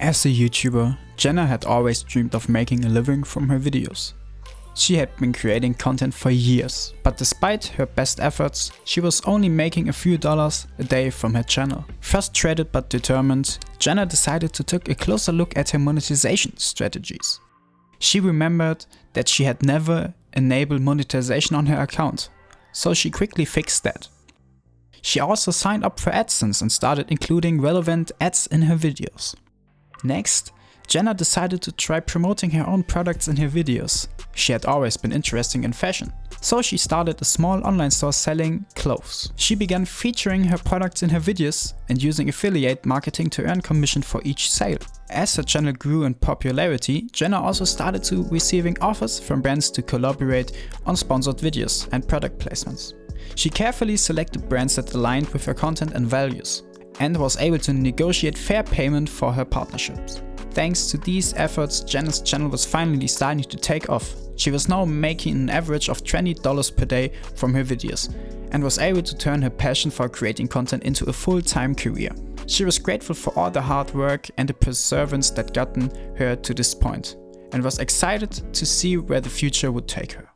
As a YouTuber, Jenna had always dreamed of making a living from her videos. She had been creating content for years, but despite her best efforts, she was only making a few dollars a day from her channel. Frustrated but determined, Jenna decided to take a closer look at her monetization strategies. She remembered that she had never enabled monetization on her account, so she quickly fixed that. She also signed up for AdSense and started including relevant ads in her videos. Next, Jenna decided to try promoting her own products in her videos. She had always been interested in fashion, so she started a small online store selling clothes. She began featuring her products in her videos and using affiliate marketing to earn commission for each sale. As her channel grew in popularity, Jenna also started to receiving offers from brands to collaborate on sponsored videos and product placements. She carefully selected brands that aligned with her content and values, and was able to negotiate fair payment for her partnerships. Thanks to these efforts, Jenna's channel was finally starting to take off. She was now making an average of $20 per day from her videos, and was able to turn her passion for creating content into a full-time career. She was grateful for all the hard work and the perseverance that gotten her to this point, and was excited to see where the future would take her.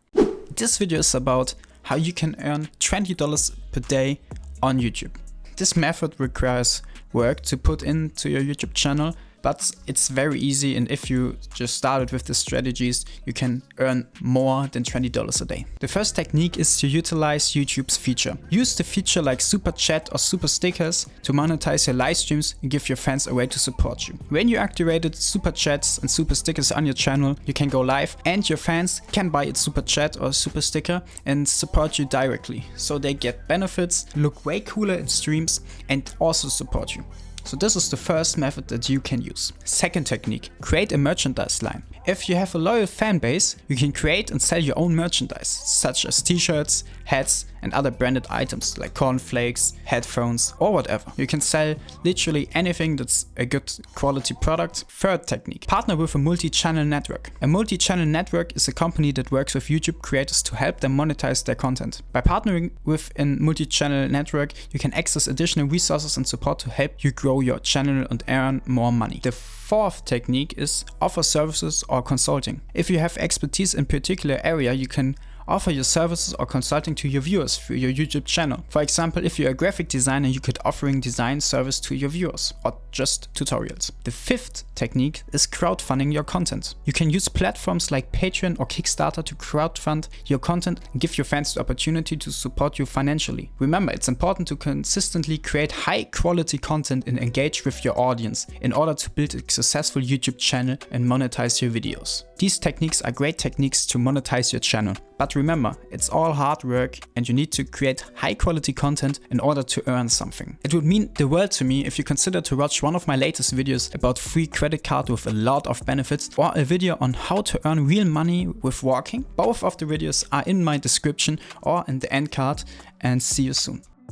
This video is about how you can earn $20 per day on YouTube. This method requires work to put into your YouTube channel, but it's very easy, and if you just started with the strategies, you can earn more than $20 a day. The first technique is to utilize YouTube's feature. Use the feature like Super Chat or Super Stickers to monetize your live streams and give your fans a way to support you. When you activated Super Chats and Super Stickers on your channel, you can go live and your fans can buy a Super Chat or Super Sticker and support you directly. So they get benefits, look way cooler in streams, and also support you. So this is the first method that you can use. Second technique, create a merchandise line. If you have a loyal fan base, you can create and sell your own merchandise, such as t-shirts, hats, and other branded items like cornflakes, headphones, or whatever. You can sell literally anything that's a good quality product. Third technique, partner with a multi-channel network. A multi-channel network is a company that works with YouTube creators to help them monetize their content. By partnering with a multi-channel network, you can access additional resources and support to help you grow your channel and earn more money. The fourth technique is offer services or consulting. If you have expertise in a particular area, you can offer your services or consulting to your viewers through your YouTube channel. For example, if you're a graphic designer, you could offering design service to your viewers or just tutorials. The fifth technique is crowdfunding your content. You can use platforms like Patreon or Kickstarter to crowdfund your content and give your fans the opportunity to support you financially. Remember, it's important to consistently create high quality content and engage with your audience in order to build a successful YouTube channel and monetize your videos. These techniques are great techniques to monetize your channel. But remember, it's all hard work and you need to create high quality content in order to earn something. It would mean the world to me if you consider to watch one of my latest videos about free credit card with a lot of benefits, or a video on how to earn real money with walking. Both of the videos are in my description or in the end card, and see you soon.